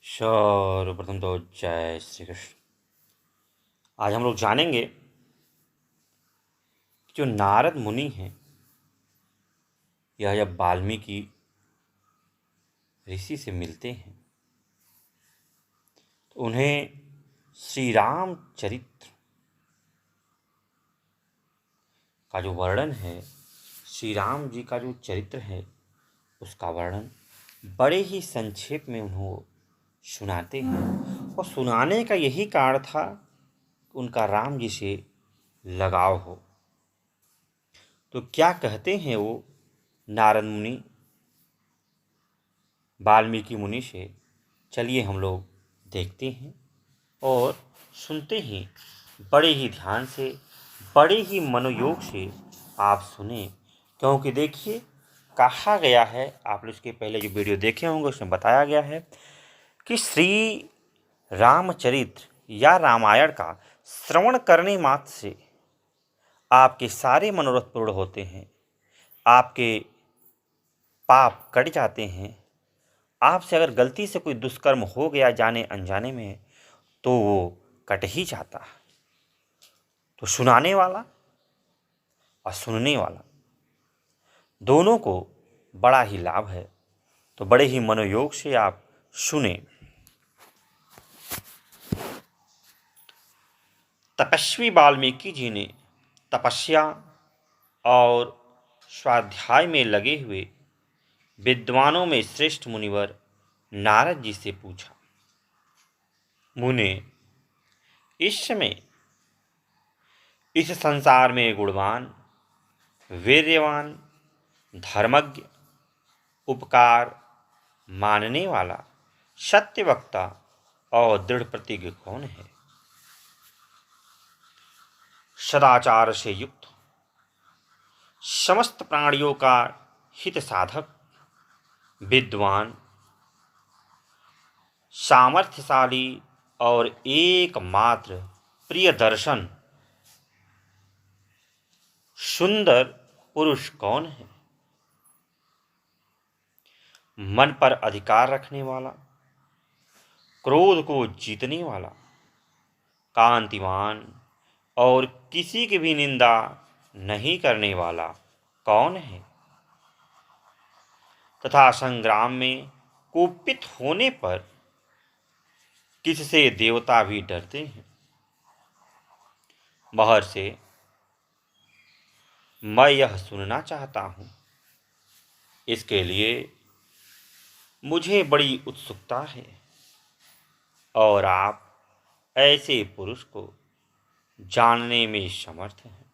सर्वप्रथम तो जय श्री कृष्ण। आज हम लोग जानेंगे कि जो नारद मुनि हैं, यह जब वाल्मीकि ऋषि से मिलते हैं तो उन्हें श्री राम चरित्र का जो वर्णन है, श्री राम जी का जो चरित्र है, उसका वर्णन बड़े ही संक्षेप में उन्हें सुनाते हैं। और सुनाने का यही कारण था कि उनका राम जी से लगाव हो। तो क्या कहते हैं वो नारद मुनि वाल्मीकि मुनि से, चलिए हम लोग देखते हैं और सुनते हैं। बड़े ही ध्यान से, बड़े ही मनोयोग से आप सुने, क्योंकि देखिए कहा गया है, आप लोग इसके पहले जो वीडियो देखे होंगे उसमें बताया गया है कि श्री रामचरित्र या रामायण का श्रवण करने मात्र से आपके सारे मनोरथ पूर्ण होते हैं, आपके पाप कट जाते हैं। आपसे अगर गलती से कोई दुष्कर्म हो गया जाने अनजाने में, तो वो कट ही जाता है। तो सुनाने वाला और सुनने वाला दोनों को बड़ा ही लाभ है। तो बड़े ही मनोयोग से आप सुने। तपस्वी वाल्मीकि जी ने तपस्या और स्वाध्याय में लगे हुए विद्वानों में श्रेष्ठ मुनिवर नारद जी से पूछा, मुने, इस समय इस संसार में गुणवान, वीर्यवान, धर्मज्ञ, उपकार मानने वाला, सत्यवक्ता और दृढ़ प्रतिज्ञ कौन है? सदाचार से युक्त, समस्त प्राणियों का हित साधक, विद्वान, सामर्थ्यशाली और एकमात्र प्रिय दर्शन सुंदर पुरुष कौन है? मन पर अधिकार रखने वाला, क्रोध को जीतने वाला, कांतिमान और किसी की भी निंदा नहीं करने वाला कौन है? तथा संग्राम में कुपित होने पर किससे देवता भी डरते हैं? महर्षि, मैं यह सुनना चाहता हूँ। इसके लिए मुझे बड़ी उत्सुकता है और आप ऐसे पुरुष को जानने में समर्थ हैं।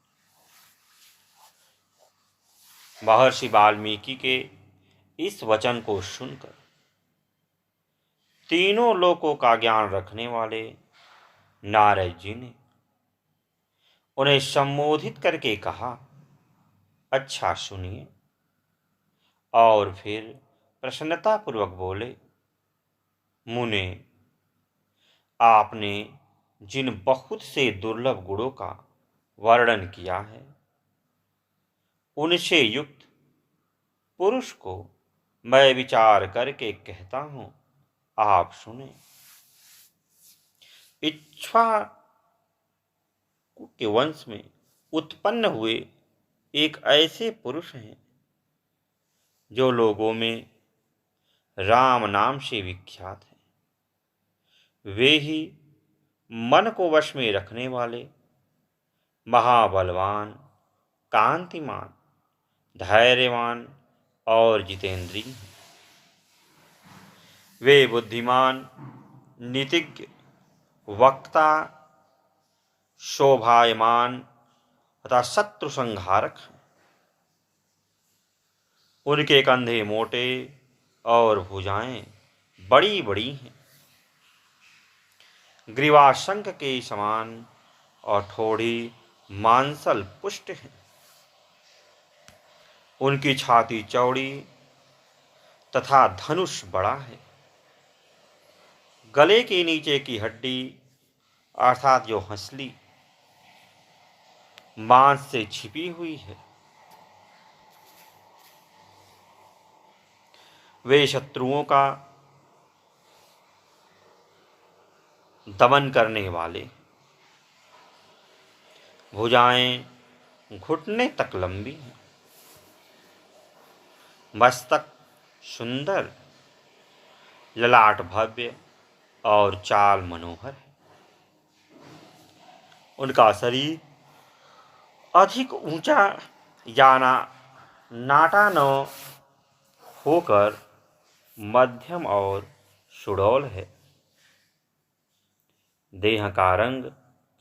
महर्षि वाल्मीकि के इस वचन को सुनकर तीनों लोकों का ज्ञान रखने वाले नारद जी ने उन्हें संबोधित करके कहा, अच्छा सुनिए। और फिर प्रसन्नतापूर्वक बोले, मुने, आपने जिन बहुत से दुर्लभ गुणों का वर्णन किया है, उनसे युक्त पुरुष को मैं विचार करके कहता हूँ, आप सुने। इक्ष्वाकु के वंश में उत्पन्न हुए एक ऐसे पुरुष हैं जो लोगों में राम नाम से विख्यात है। वे ही मन को वश में रखने वाले, महाबलवान, कांतिमान, धैर्यवान और जितेंद्रिय हैं। वे बुद्धिमान, नीतिज्ञ, वक्ता, शोभायमान तथा शत्रु संहारक हैं। उनके कंधे मोटे और भुजाएं बड़ी बड़ी हैं। ग्रीवा शंख के समान और ठोड़ी मांसल पुष्ट है। उनकी छाती चौड़ी तथा धनुष बड़ा है। गले के नीचे की हड्डी अर्थात जो हंसली मांस से छिपी हुई है। वे शत्रुओं का दमन करने वाले, भुजाएं घुटने तक लंबी हैं, मस्तक सुंदर, ललाट भव्य और चाल मनोहर है। उनका शरीर अधिक ऊंचा या नाटा न होकर मध्यम और सुडौल है। देह का रंग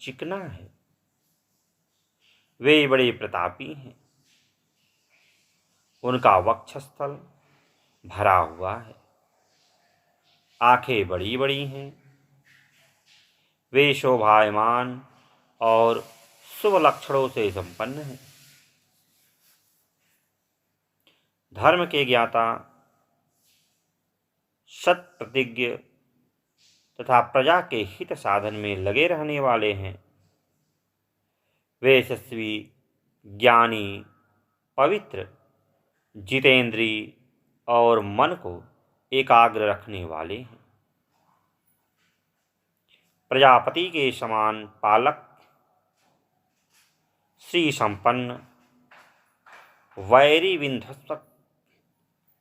चिकना है। वे बड़े प्रतापी हैं। उनका वक्षस्थल भरा हुआ है। आंखें बड़ी बड़ी हैं। वे शोभायमान और शुभ लक्षणों से संपन्न हैं। धर्म के ज्ञाता, सत प्रतिज्ञ तथा प्रजा के हित साधन में लगे रहने वाले हैं। वे यशस्वी, ज्ञानी, पवित्र, जितेंद्री और मन को एकाग्र रखने वाले हैं। प्रजापति के समान पालक, श्री संपन्न, वैरी विध्वंसक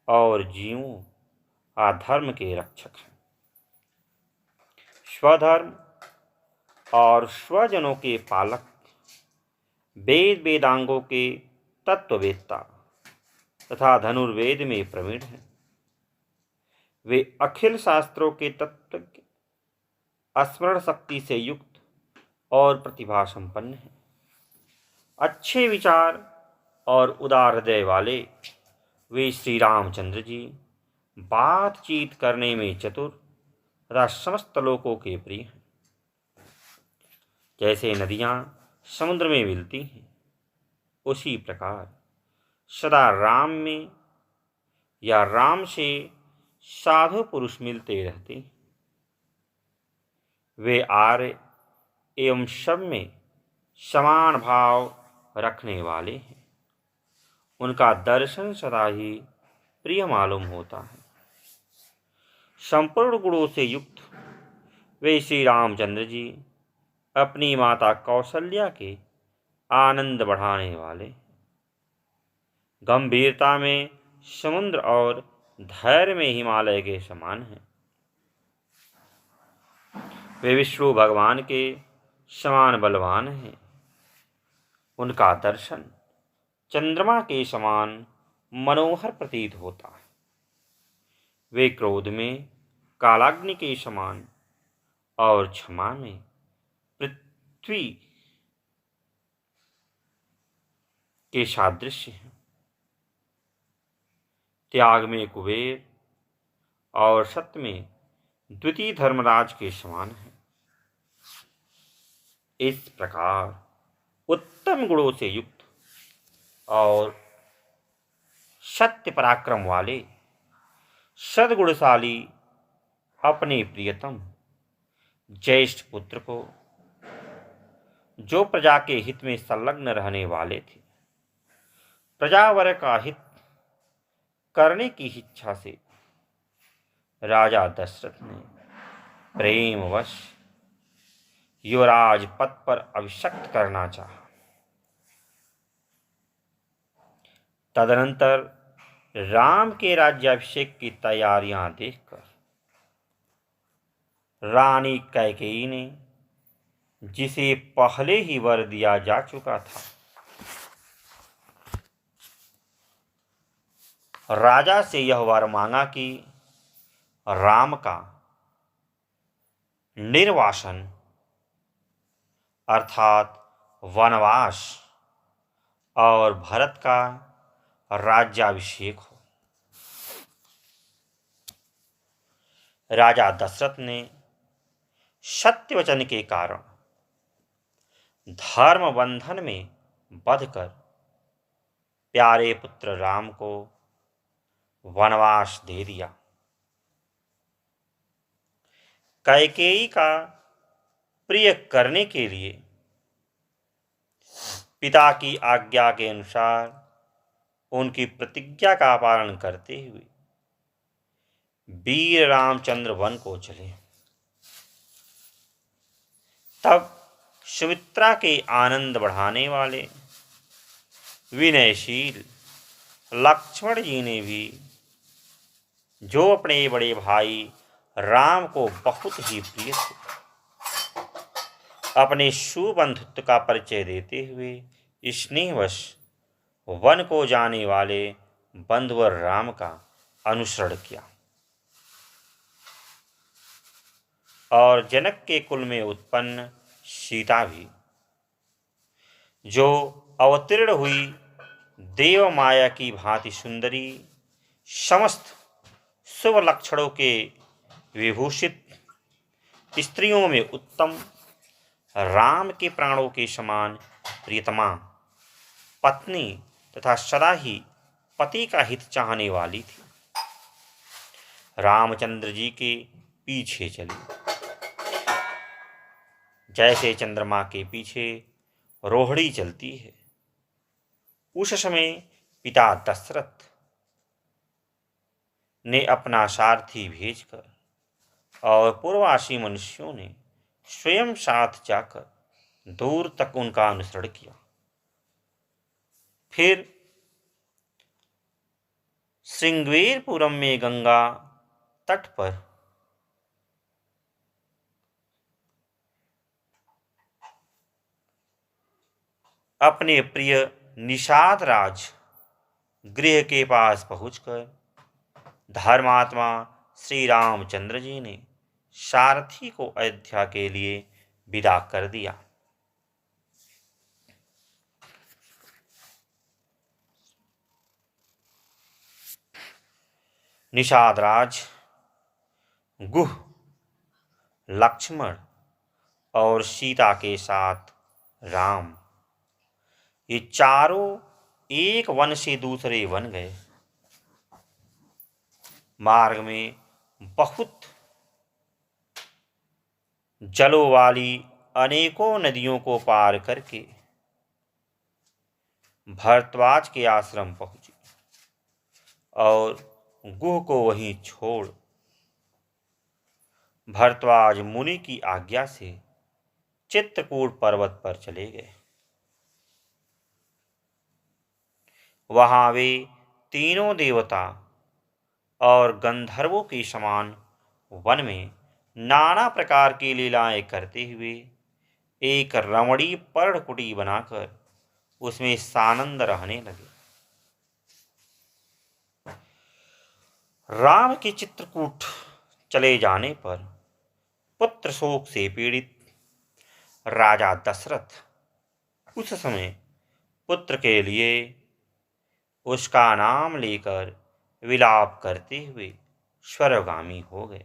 और जीवों अधर्म के रक्षक हैं। स्वधर्म और स्वजनों के पालक, वेद वेदांगों के तत्ववेत्ता तथा धनुर्वेद में प्रवीण हैं। वे अखिल शास्त्रों के तत्वज्ञ, स्मरण शक्ति से युक्त और प्रतिभा संपन्न हैं। अच्छे विचार और उदार हृदय वाले वे श्री रामचंद्र जी बातचीत करने में चतुर तथा समस्त लोकों के प्रिय हैं। जैसे नदियां समुद्र में मिलती हैं, उसी प्रकार सदा राम में या राम से साधु पुरुष मिलते रहते हैं। वे आर्य एवं सब में समान भाव रखने वाले हैं। उनका दर्शन सदा ही प्रिय मालूम होता है। संपूर्ण गुणों से युक्त वे श्री रामचंद्र जी अपनी माता कौशल्या के आनंद बढ़ाने वाले, गंभीरता में समुद्र और धैर्य में हिमालय के समान हैं। वे विष्णु भगवान के समान बलवान हैं। उनका दर्शन चंद्रमा के समान मनोहर प्रतीत होता है। वे क्रोध में कालाग्नि के समान और क्षमा में पृथ्वी के सादृश्य हैं। त्याग में कुबेर और सत्य में द्वितीय धर्मराज के समान है। इस प्रकार उत्तम गुणों से युक्त और सत्य पराक्रम वाले सद्गुणशाली अपने प्रियतम ज्येष्ठ पुत्र को, जो प्रजा के हित में संलग्न रहने वाले थे, प्रजावर्ग का हित करने की इच्छा से राजा दशरथ ने प्रेमवश युवराज पद पर अभिषिक्त करना चाहा। तदनंतर राम के राज्याभिषेक की तैयारियां देखकर रानी कैकेयी ने, जिसे पहले ही वर दिया जा चुका था, राजा से यह वर मांगा कि राम का निर्वासन अर्थात वनवास और भरत का राज्याभिषेक हो। राजा दशरथ ने सत्य वचन के कारण धर्म बंधन में बंधकर प्यारे पुत्र राम को वनवास दे दिया। कैकेयी का प्रिय करने के लिए पिता की आज्ञा के अनुसार उनकी प्रतिज्ञा का पालन करते हुए वीर रामचंद्र वन को चले। तब सुमित्रा के आनंद बढ़ाने वाले विनयशील लक्ष्मण जी ने भी, जो अपने बड़े भाई राम को बहुत ही प्रिय थे, अपने सुबंधुत्व का परिचय देते हुए स्नेहवश वन को जाने वाले बंधुवर राम का अनुसरण किया और जनक के कुल में उत्पन्न सीता भी, जो अवतीर्ण हुई देव माया की भांति सुंदरी, समस्त शुभ लक्षणों के विभूषित, स्त्रियों में उत्तम, राम के प्राणों के समान प्रियतमा पत्नी तथा सदा ही पति का हित चाहने वाली थी, रामचंद्र जी के पीछे चली, जैसे चंद्रमा के पीछे रोहिणी चलती है। उस समय पिता दशरथ ने अपना सारथी भेजकर और पूर्ववासी मनुष्यों ने स्वयं साथ जाकर दूर तक उनका अनुसरण किया। फिर श्रृंगवेरपुरम में गंगा तट पर अपने प्रिय निषाद राज गृह के पास पहुंचकर धर्मात्मा श्री रामचंद्र जी ने सारथी को अयोध्या के लिए विदा कर दिया। निषाद राज, गुह, लक्ष्मण और सीता के साथ राम, ये चारों एक वन से दूसरे वन गए। मार्ग में बहुत जलों वाली अनेकों नदियों को पार करके भरद्वाज के आश्रम पहुंचे और गुह को वहीं छोड़ भरद्वाज मुनि की आज्ञा से चित्रकूट पर्वत पर चले गए। वहां वे तीनों देवता और गंधर्वों के समान वन में नाना प्रकार की लीलाएं करते हुए एक रमणीय पर्णकुटी बनाकर उसमें सानंद रहने लगे। राम के चित्रकूट चले जाने पर पुत्र शोक से पीड़ित राजा दशरथ उस समय पुत्र के लिए उसका नाम लेकर विलाप करते हुए स्वर्गगामी हो गए।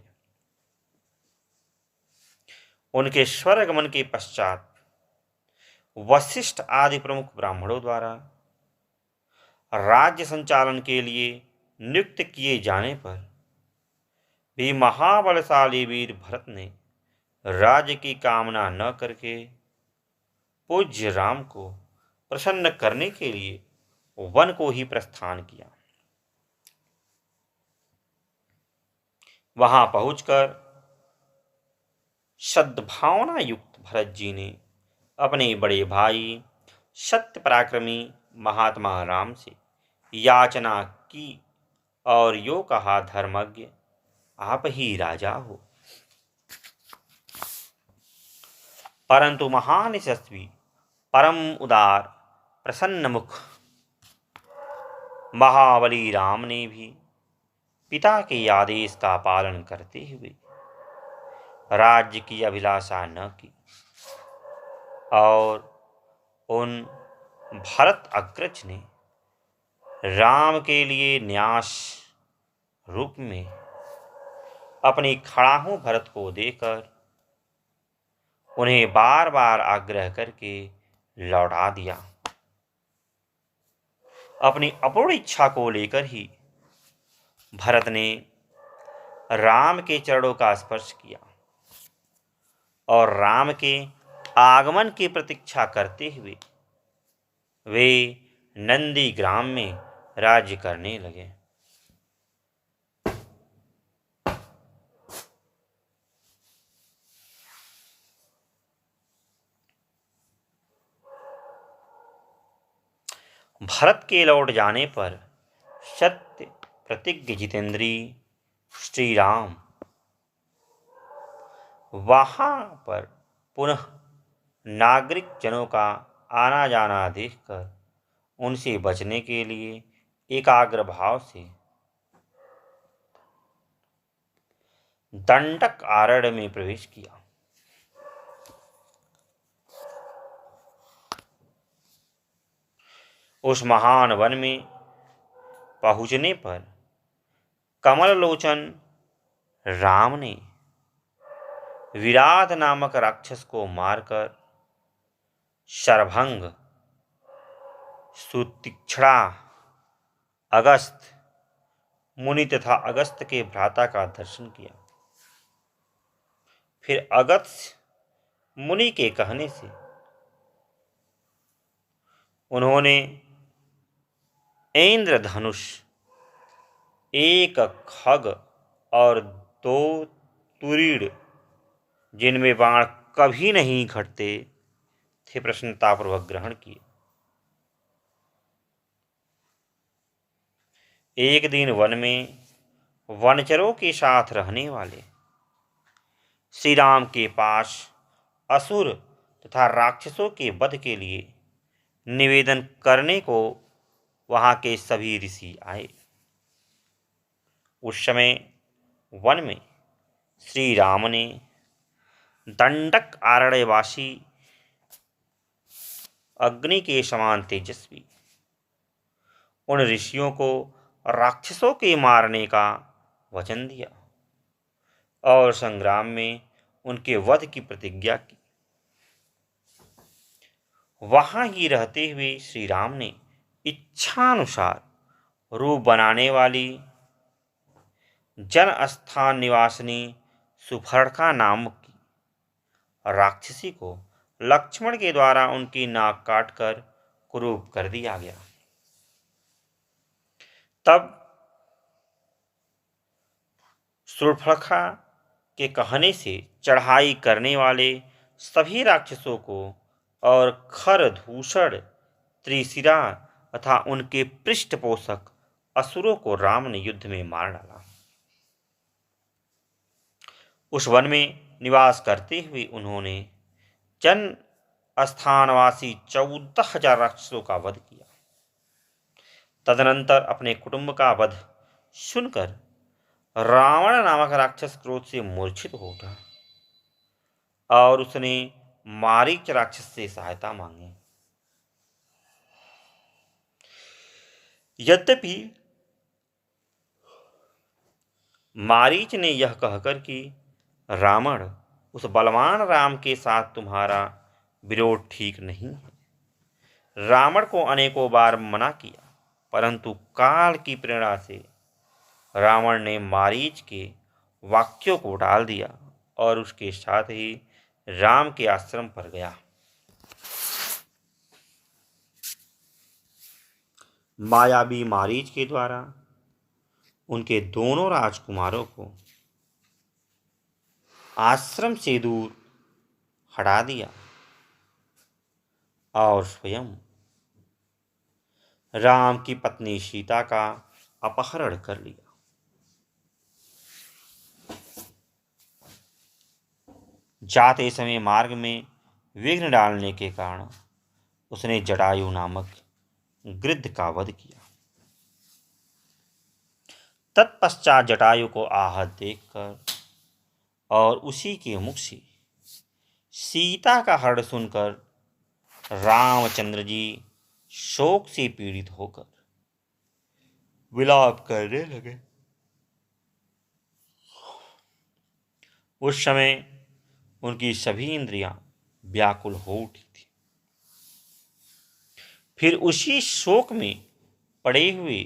उनके स्वर्गमन के पश्चात वशिष्ठ आदि प्रमुख ब्राह्मणों द्वारा राज्य संचालन के लिए नियुक्त किए जाने पर भी महाबलशाली वीर भरत ने राज्य की कामना न करके पूज्य राम को प्रसन्न करने के लिए वन को ही प्रस्थान किया। वहां पहुंचकर सद्भावना युक्त भरत जी ने अपने बड़े भाई सत्य पराक्रमी महात्मा राम से याचना की और यो कहा, धर्मज्ञ आप ही राजा हो। परंतु महान यशस्वी परम उदार प्रसन्न मुख महाबली राम ने भी पिता के आदेश का पालन करते हुए राज्य की अभिलाषा न की और उन भरत अग्रज ने राम के लिए न्यास रूप में अपनी खड़ाहू भरत को देकर उन्हें बार बार आग्रह करके लौटा दिया। अपनी अपूर्ण इच्छा को लेकर ही भरत ने राम के चरणों का स्पर्श किया और राम के आगमन की प्रतीक्षा करते हुए वे नंदी ग्राम में राज्य करने लगे। भरत के लौट जाने पर सत्य प्रतिज्ञ जितेंद्री श्री राम वहां पर पुनः नागरिक जनों का आना जाना देखकर उनसे बचने के लिए एकाग्र भाव से दंडक आरण्य में प्रवेश किया। उस महान वन में पहुंचने पर कमल लोचन राम ने विराट नामक राक्षस को मारकर शरभंग, सुतीक्ष्णा, अगस्त मुनि तथा अगस्त के भ्राता का दर्शन किया। फिर अगस्त मुनि के कहने से उन्होंने इंद्रधनुष, एक खग और दो तुरीड़ जिनमें बाण कभी नहीं घटते थे प्रसन्नतापूर्वक ग्रहण किए। एक दिन वन में वनचरों के साथ रहने वाले श्री राम के पास असुर तथा राक्षसों के वध के लिए निवेदन करने को वहां के सभी ऋषि आए। उस समय वन में श्री राम ने दंडक आरण्यवासी अग्नि के समान तेजस्वी उन ऋषियों को राक्षसों के मारने का वचन दिया और संग्राम में उनके वध की प्रतिज्ञा की। वहां ही रहते हुए श्री राम ने इच्छानुसार रूप बनाने वाली जन स्थान निवासिनी सुभर्णखा नामक की राक्षसी को लक्ष्मण के द्वारा उनकी नाक काटकर कुरूप कर दिया गया। तब सुभर्णखा के कहने से चढ़ाई करने वाले सभी राक्षसों को और खरदूषण, त्रिशिरा तथा उनके पृष्ठपोषक असुरों को राम ने युद्ध में मार डाला। उस वन में निवास करते हुए उन्होंने जन स्थानवासी 14,000 राक्षसों का वध किया। तदनंतर अपने कुटुंब का वध सुनकर रावण नामक राक्षस क्रोध से मूर्छित हो उठा और उसने मारीच राक्षस से सहायता मांगी। यद्यपि मारीच ने यह कहकर कि रावण, उस बलवान राम के साथ तुम्हारा विरोध ठीक नहीं है, रावण को अनेकों बार मना किया, परंतु काल की प्रेरणा से रावण ने मारीच के वाक्यों को टाल दिया और उसके साथ ही राम के आश्रम पर गया। मायावी मारीच के द्वारा उनके दोनों राजकुमारों को आश्रम से दूर हटा दिया और स्वयं राम की पत्नी सीता का अपहरण कर लिया। जाते समय मार्ग में विघ्न डालने के कारण उसने जटायु नामक गृध्र का वध किया। तत्पश्चात जटायु को आहत देखकर और उसी के मुख से सीता का हरण सुनकर रामचंद्र जी शोक से पीड़ित होकर विलाप करने लगे। उस समय उनकी सभी इंद्रियां व्याकुल हो उठी थी। फिर उसी शोक में पड़े हुए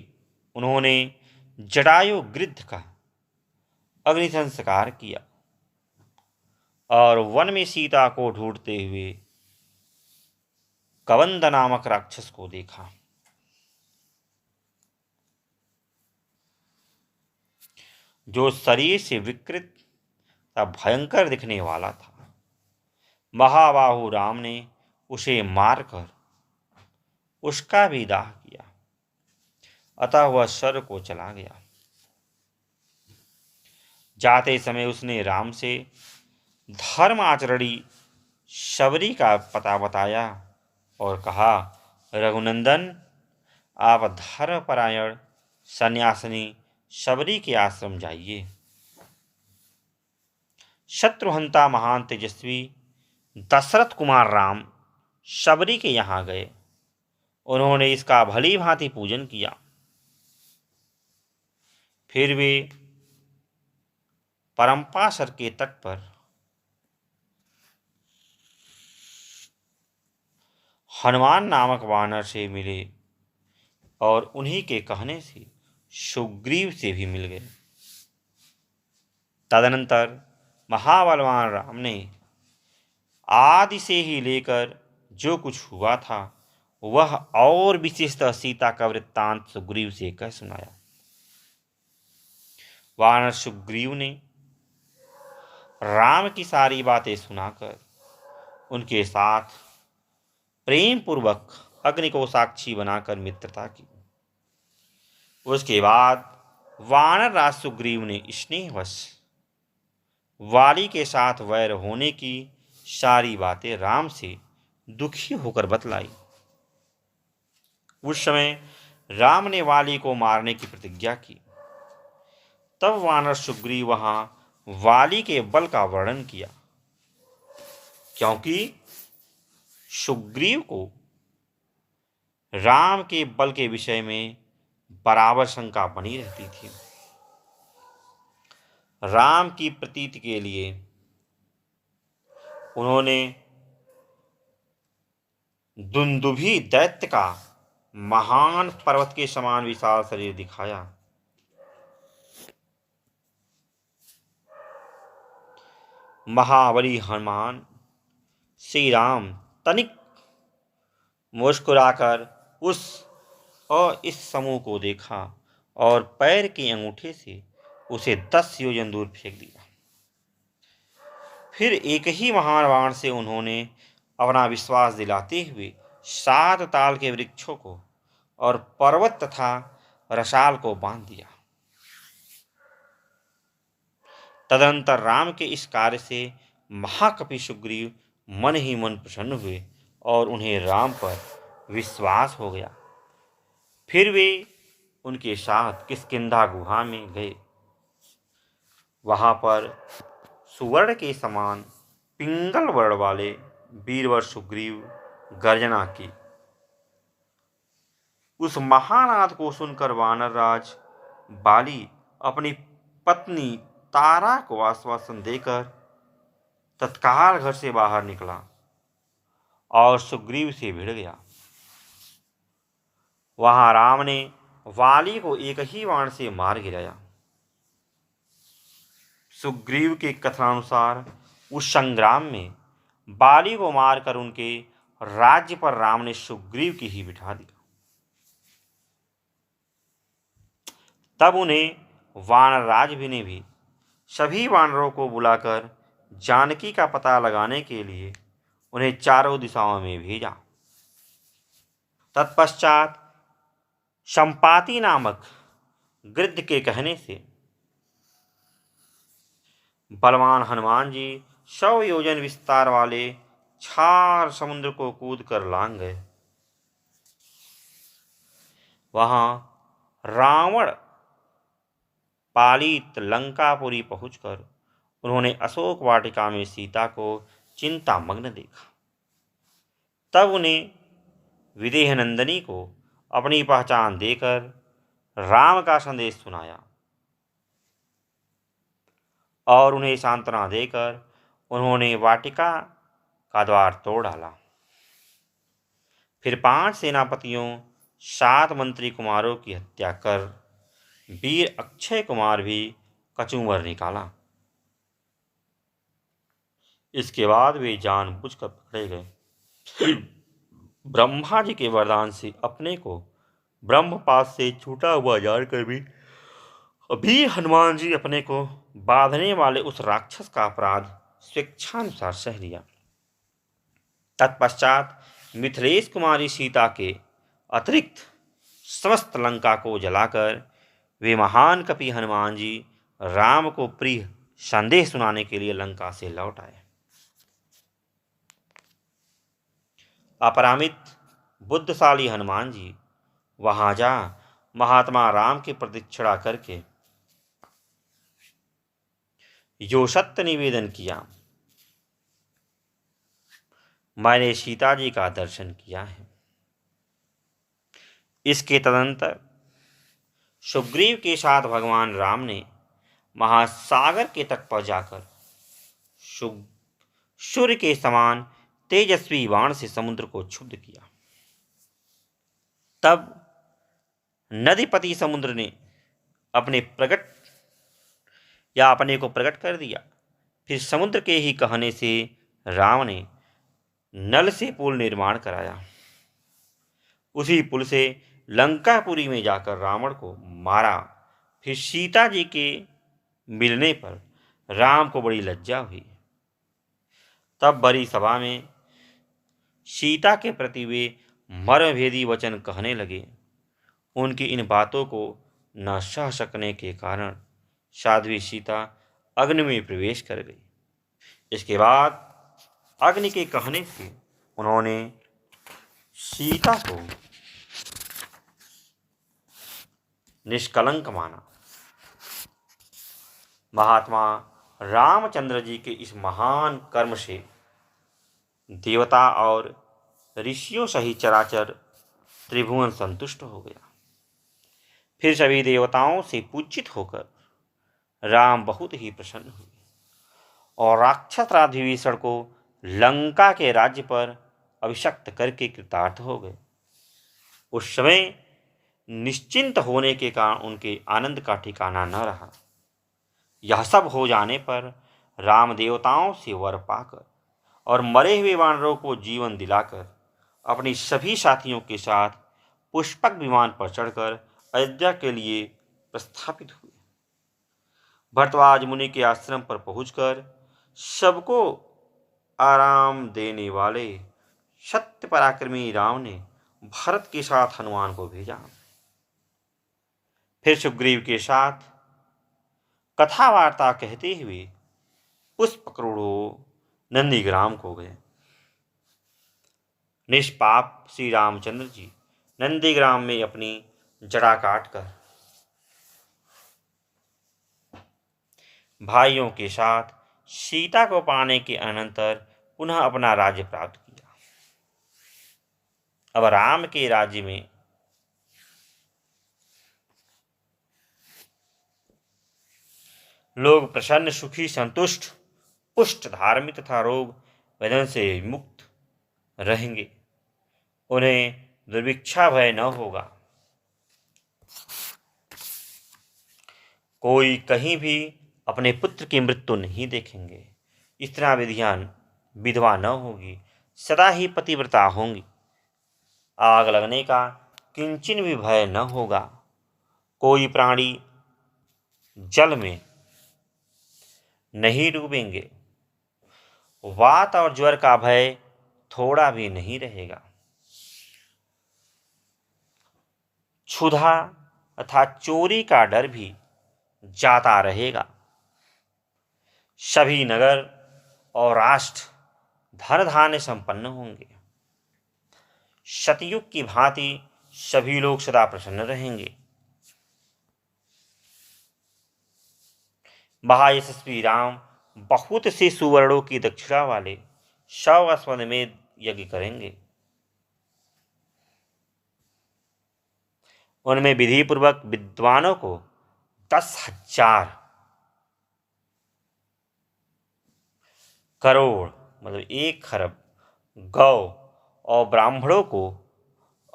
उन्होंने जटायु गृध्र का अग्नि संस्कार किया और वन में सीता को ढूंढते हुए कबंध नामक राक्षस को देखा। जो शरीर से विकृत तथा भयंकर दिखने वाला था। महाबाहु राम ने उसे मारकर उसका भी दाह किया। अतः वह स्वर्ग को चला गया। जाते समय उसने राम से धर्म आचरणी शबरी का पता बताया और कहा, रघुनंदन, आप धर्मपरायण सन्यासिनी शबरी के आश्रम जाइए। शत्रुहंता महान तेजस्वी दशरथ कुमार राम शबरी के यहाँ गए। उन्होंने इसका भली भांति पूजन किया। फिर वे परम्पासर के तट पर हनुमान नामक वानर से मिले और उन्हीं के कहने से सुग्रीव से भी मिल गए। तदनंतर महाबलवान राम ने आदि से ही लेकर जो कुछ हुआ था वह और विशेषतः सीता का वृत्तांत सुग्रीव से कह सुनाया। वानर सुग्रीव ने राम की सारी बातें सुनाकर उनके साथ प्रेम पूर्वक अग्नि को साक्षी बनाकर मित्रता की। उसके बाद वानर राज सुग्रीव ने स्नेहवश वाली के साथ वैर होने की सारी बातें राम से दुखी होकर बतलाई। उस समय राम ने वाली को मारने की प्रतिज्ञा की। तब वानर सुग्रीव वहां वाली के बल का वर्णन किया, क्योंकि सुग्रीव को राम के बल के विषय में बराबर शंका बनी रहती थी। राम की प्रतीति के लिए उन्होंने दुंदुभी दैत्य का महान पर्वत के समान विशाल शरीर दिखाया। महाबली हनुमान श्री राम तनिक मुस्कुराकर इस समूह को देखा और पैर के अंगूठे से उसे 10 योजन दूर फेंक दिया। फिर एक ही महान बाण से उन्होंने अपना विश्वास दिलाते हुए 7 ताल के वृक्षों को और पर्वत तथा रसाल को बांध दिया। तदनंतर राम के इस कार्य से महाकपि सुग्रीव मन ही मन प्रसन्न हुए और उन्हें राम पर विश्वास हो गया। फिर वे उनके साथ किष्किंधा गुहा में गए। वहां पर सुवर्ण के समान पिंगल वर्ण वाले वीरवर सुग्रीव गर्जना की। उस महानाद को सुनकर वानरराज बाली अपनी पत्नी तारा को आश्वासन देकर तत्काल घर से बाहर निकला और सुग्रीव से भिड़ गया। वहां राम ने वाली को एक ही बाण से मार गिराया। सुग्रीव के कथनानुसार उस संग्राम में बाली को मारकर उनके राज्य पर राम ने सुग्रीव की ही बिठा दिया। तब उन्हें वानरराज ने भी सभी वानरों को बुलाकर जानकी का पता लगाने के लिए उन्हें चारों दिशाओं में भेजा। तत्पश्चात संपाति नामक गृध्र के कहने से बलवान हनुमान जी 100 योजन विस्तार वाले क्षार समुद्र को कूद कर लांग गए। वहां रावण पालित लंकापुरी पहुंचकर उन्होंने अशोक वाटिका में सीता को चिंतामग्न देखा। तब उन्हें विदेहनंदिनी को अपनी पहचान देकर राम का संदेश सुनाया और उन्हें सांत्वना देकर उन्होंने वाटिका का द्वार तोड़ डाला। फिर 5 सेनापतियों 7 मंत्री कुमारों की हत्या कर वीर अक्षय कुमार भी कचूमर निकाला। इसके बाद वे जानबूझकर पकड़े गए। ब्रह्मा जी के वरदान से अपने को ब्रह्मपात से छूटा हुआ जानकर भी अभी हनुमान जी अपने को बांधने वाले उस राक्षस का अपराध स्वेच्छानुसार सह लिया। तत्पश्चात मिथिलेश कुमारी सीता के अतिरिक्त समस्त लंका को जलाकर वे महान कपि हनुमान जी राम को प्रिय संदेश सुनाने के लिए लंका से लौट आए। अपरामित बुद्धिशाली हनुमान जी वहां जा महात्मा राम की प्रतीक्षा करके जो सत्य निवेदन किया, मैंने सीता जी का दर्शन किया है। इसके तदंतर सुग्रीव के साथ भगवान राम ने महासागर के तट पर जाकर सूर्य के समान तेजस्वी बाण से समुद्र को क्षुब्ध किया। तब नदीपति समुद्र ने अपने को प्रकट कर दिया। फिर समुद्र के ही कहने से राम ने नल से पुल निर्माण कराया। उसी पुल से लंकापुरी में जाकर रावण को मारा। फिर सीता जी के मिलने पर राम को बड़ी लज्जा हुई। तब बड़ी सभा में सीता के प्रति वे मर्मभेदी वचन कहने लगे। उनकी इन बातों को न सह सकने के कारण साध्वी सीता अग्नि में प्रवेश कर गई। इसके बाद अग्नि के कहने से उन्होंने सीता को निष्कलंक माना। महात्मा रामचंद्र जी के इस महान कर्म से देवता और ऋषियों सहित चराचर त्रिभुवन संतुष्ट हो गया। फिर सभी देवताओं से पूजित होकर राम बहुत ही प्रसन्न हुए और राक्षस राज विभीषण को लंका के राज्य पर अभिषिक्त करके कृतार्थ हो गए। उस समय निश्चिंत होने के कारण उनके आनंद का ठिकाना न रहा। यह सब हो जाने पर राम देवताओं से वर पाकर और मरे हुए वानरों को जीवन दिलाकर अपनी सभी साथियों के साथ पुष्पक विमान पर चढ़कर अयोध्या के लिए प्रस्थापित हुए। भरद्वाज मुनि के आश्रम पर पहुंचकर सबको आराम देने वाले सत्य पराक्रमी राम ने भरत के साथ हनुमान को भेजा। फिर सुग्रीव के साथ कथा वार्ता कहते हुए पुष्प करोड़ों नंदीग्राम को गए। निष्पाप श्री रामचंद्र जी नंदीग्राम में अपनी जड़ा काटकर भाइयों के साथ सीता को पाने के अनंतर पुनः अपना राज्य प्राप्त किया। अब राम के राज्य में लोग प्रसन्न, सुखी, संतुष्ट, पुष्ट, धार्मिक तथा रोग वेदन से मुक्त रहेंगे। उन्हें दुर्भिक्षा भय न होगा। कोई कहीं भी अपने पुत्र की मृत्यु नहीं देखेंगे। स्त्रियां विधवा न होगी, सदा ही पतिव्रता होंगी। आग लगने का किंचन भी भय न होगा। कोई प्राणी जल में नहीं डूबेंगे। वात और ज्वर का भय थोड़ा भी नहीं रहेगा। क्षुधा तथा चोरी का डर भी जाता रहेगा। सभी नगर और राष्ट्र धन धान्य संपन्न होंगे। सतयुग की भांति सभी लोग सदा प्रसन्न रहेंगे। महायशस्वी राम बहुत से सुवर्णों की दक्षिणा वाले 100 अश्वमेध यज्ञ करेंगे। उनमें विधि पूर्वक विद्वानों को 10,000 करोड़ मतलब 1 खरब गौ और ब्राह्मणों को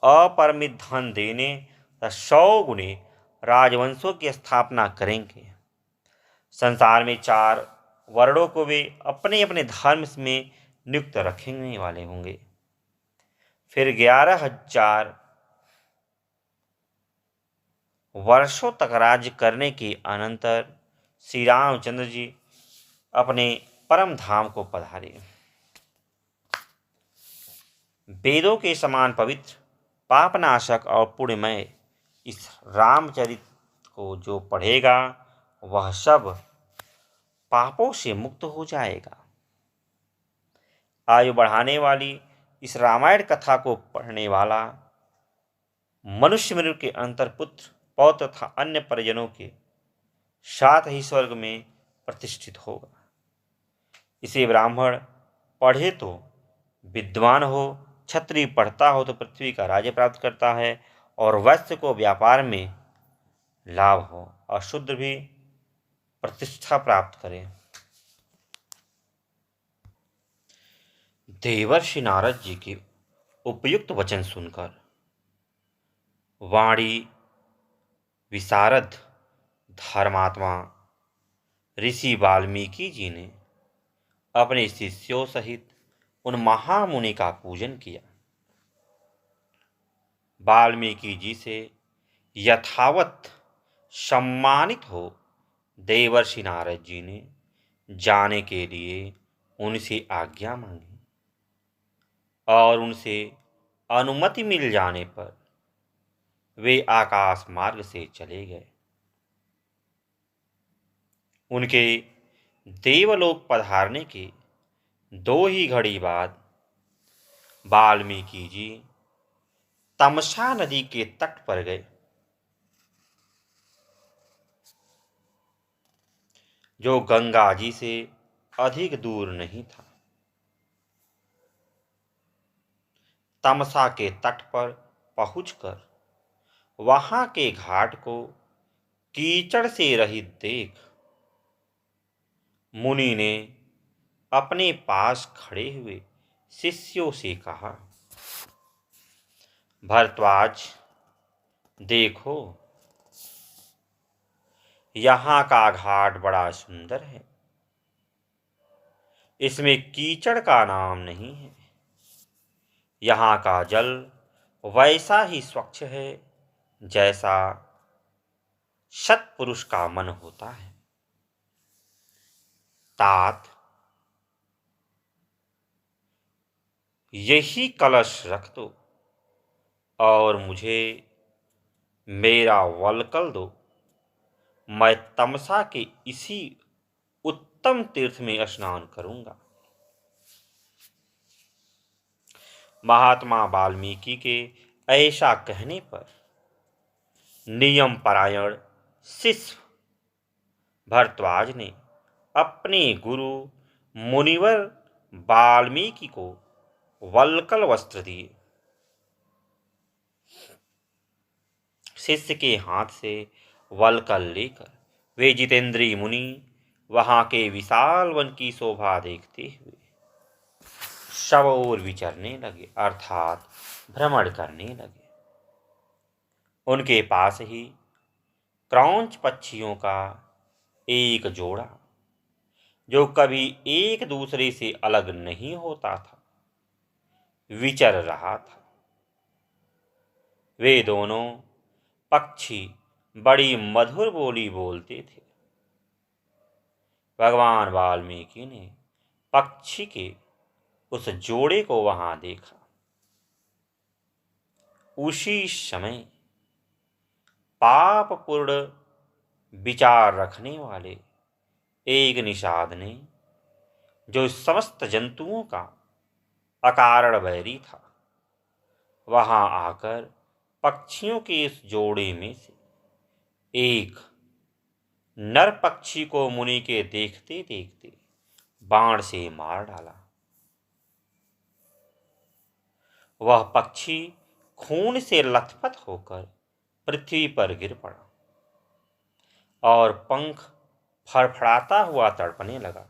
अपरिमित धन देने तथा 100 गुने राजवंशों की स्थापना करेंगे। संसार में 4 वर्णों को वे अपने अपने धर्म में नियुक्त रखने वाले होंगे। फिर 11,000 वर्षों तक राज्य करने के अनंतर श्री रामचंद्र जी अपने परम धाम को पधारे। वेदों के समान पवित्र, पापनाशक और पुण्यमय इस रामचरित को जो पढ़ेगा वह सब पापों से मुक्त हो जाएगा। आयु बढ़ाने वाली इस रामायण कथा को पढ़ने वाला मनुष्य मृग के अंतर पुत्र पौत्र तथा अन्य परिजनों के साथ ही स्वर्ग में प्रतिष्ठित होगा। इसे ब्राह्मण पढ़े तो विद्वान हो, क्षत्रिय पढ़ता हो तो पृथ्वी का राज्य प्राप्त करता है, और वैश्य को व्यापार में लाभ हो, और शूद्र भी प्रतिष्ठा प्राप्त करे। देवर्षि नारद जी के उपयुक्त वचन सुनकर वाणी विशारद धर्मात्मा ऋषि वाल्मीकि जी ने अपने शिष्यों सहित उन महामुनि का पूजन किया। वाल्मीकि जी से यथावत सम्मानित हो देवर्षि नारद जी ने जाने के लिए उनसे आज्ञा मांगी, और उनसे अनुमति मिल जाने पर वे आकाश मार्ग से चले गए। उनके देवलोक पधारने के 2 ही घड़ी बाद वाल्मीकि जी तमसा नदी के तट पर गए, जो गंगा जी से अधिक दूर नहीं था। तमसा के तट पर पहुंचकर वहां के घाट को कीचड़ से रहित देख मुनि ने अपने पास खड़े हुए शिष्यों से कहा, भरद्वाज, देखो, यहाँ का घाट बड़ा सुंदर है। इसमें कीचड़ का नाम नहीं है। यहाँ का जल वैसा ही स्वच्छ है जैसा सत्पुरुष का मन होता है। तात, यही कलश रख दो और मुझे मेरा वल्कल दो। मैं तमसा के इसी उत्तम तीर्थ में स्नान करूंगा। महात्मा वाल्मीकि के ऐसा कहने पर नियम परायण शिष्य भरद्वाज ने अपने गुरु मुनिवर वाल्मीकि को वल्कल वस्त्र दिए। शिष्य के हाथ से वल्कल लेकर वे जितेंद्रीय मुनि वहां के विशाल वन की शोभा देखते हुए सब ओर विचरने लगे, अर्थात भ्रमण करने लगे। उनके पास ही क्रौंच पक्षियों का एक जोड़ा, जो कभी एक दूसरे से अलग नहीं होता था, विचर रहा था। वे दोनों पक्षी बड़ी मधुर बोली बोलते थे। भगवान वाल्मीकि ने पक्षी के उस जोड़े को वहां देखा। उसी समय पाप पूर्ण विचार रखने वाले एक निषाद ने, जो समस्त जंतुओं का अकारण बैरी था, वहां आकर पक्षियों के इस जोड़े में से एक नर पक्षी को मुनि के देखते देखते बाण से मार डाला। वह पक्षी खून से लथपथ होकर पृथ्वी पर गिर पड़ा और पंख फड़फड़ाता हुआ तड़पने लगा।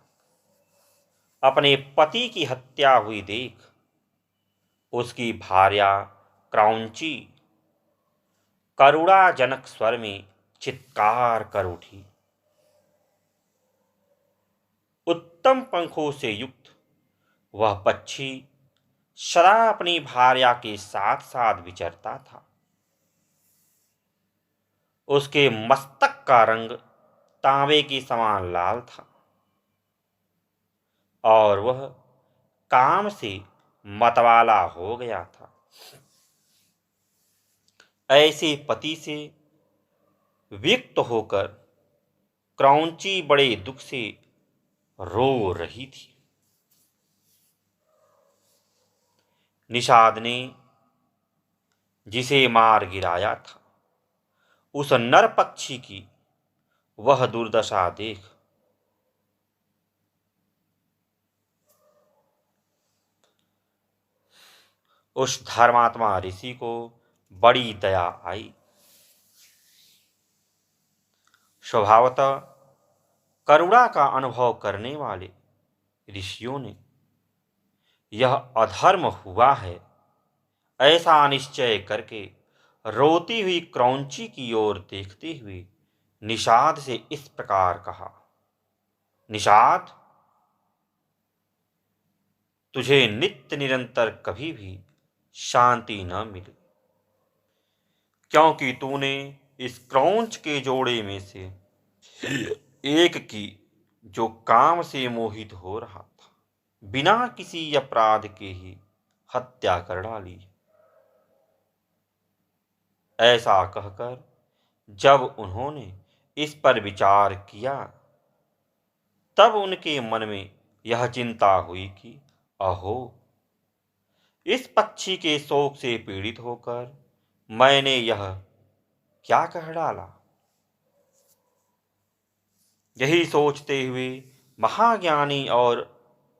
अपने पति की हत्या हुई देख उसकी भार्या क्रौंची करुणाजनक स्वर में चित्कार कर उठी। उत्तम पंखों से युक्त वह पक्षी सदा अपनी भार्या के साथ साथ विचरता था। उसके मस्तक का रंग तांबे के समान लाल था और वह काम से मतवाला हो गया था। ऐसे पति से विक्त होकर क्रौंची बड़े दुख से रो रही थी। निषाद ने जिसे मार गिराया था, उस नर पक्षी की वह दुर्दशा देख उस धर्मात्मा ऋषि को बड़ी दया आई। स्वभावतः करुणा का अनुभव करने वाले ऋषियों ने यह अधर्म हुआ है ऐसा निश्चय करके रोती हुई क्रौंची की ओर देखते हुए निषाद से इस प्रकार कहा, निषाद, तुझे नित्य निरंतर कभी भी शांति न मिले, क्योंकि तूने इस क्रौंच के जोड़े में से एक की जो काम से मोहित हो रहा था, बिना किसी अपराध के ही हत्या कर डाली। ऐसा कहकर जब उन्होंने इस पर विचार किया, तब उनके मन में यह चिंता हुई कि अहो, इस पक्षी के शोक से पीड़ित होकर मैंने यह क्या कह डाला। यही सोचते हुए महाज्ञानी और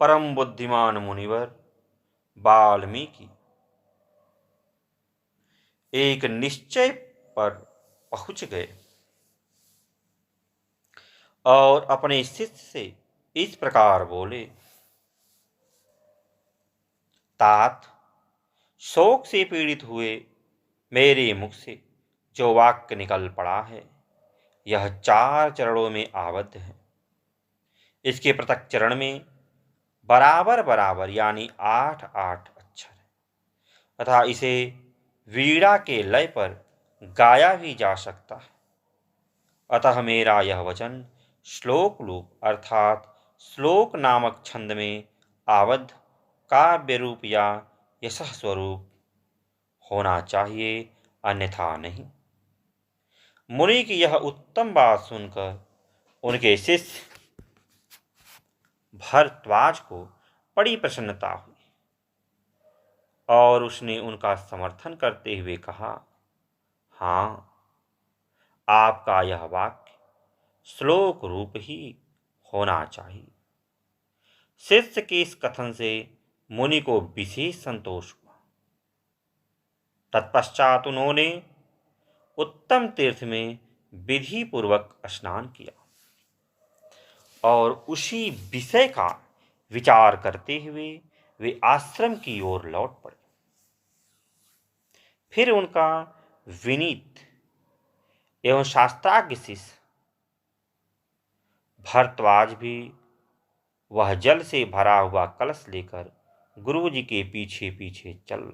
परम बुद्धिमान मुनिवर वाल्मीकि एक निश्चय पर पहुंच गए और अपने शिष्य से इस प्रकार बोले, तात, शोक से पीड़ित हुए मेरे मुख से जो वाक्य निकल पड़ा है, यह 4 चरणों में आबद्ध है। इसके पृथक चरण में बराबर बराबर यानी 8-8 अक्षर है तथा इसे वीणा के लय पर गाया भी जा सकता है। अतः मेरा यह वचन श्लोक रूप अर्थात श्लोक नामक छंद में आबद्ध काव्य रूप या यशः स्वरूप होना चाहिए, अन्यथा नहीं। मुनि की यह उत्तम बात सुनकर उनके शिष्य भरद्वाज को बड़ी प्रसन्नता हुई और उसने उनका समर्थन करते हुए कहा, हाँ, आपका यह वाक्य श्लोक रूप ही होना चाहिए। शिष्य के इस कथन से मुनि को विशेष संतोष हुआ। तत्पश्चात उन्होंने उत्तम तीर्थ में विधि पूर्वक स्नान किया और उसी विषय का विचार करते हुए वे आश्रम की ओर लौट पड़े। फिर उनका विनीत एवं शास्त्राज्ञ शिष्य भरद्वाज भी वह जल से भरा हुआ कलश लेकर गुरु जी के पीछे पीछे चल।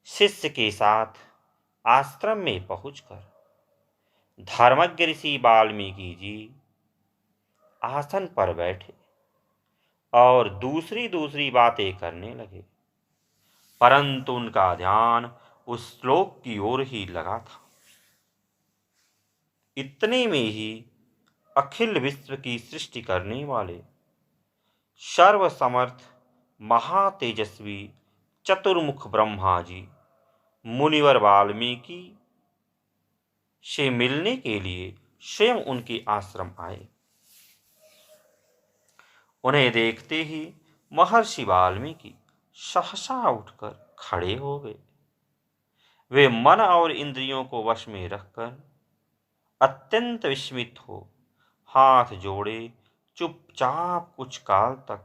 शिष्य के साथ आश्रम में पहुंचकर धर्मज्ञ ऋषि वाल्मीकि जी आसन पर बैठे और दूसरी दूसरी बातें करने लगे, परंतु उनका ध्यान उस श्लोक की ओर ही लगा था। इतने में ही अखिल विश्व की सृष्टि करने वाले सर्वसमर्थ महातेजस्वी चतुर्मुख ब्रह्मा जी मुनिवर वाल्मीकि से मिलने के लिए स्वयं उनके आश्रम आए। उन्हें देखते ही महर्षि वाल्मीकि सहसा उठकर खड़े हो गए। वे मन और इंद्रियों को वश में रखकर अत्यंत विस्मित हो हाथ जोड़े चुपचाप कुछ काल तक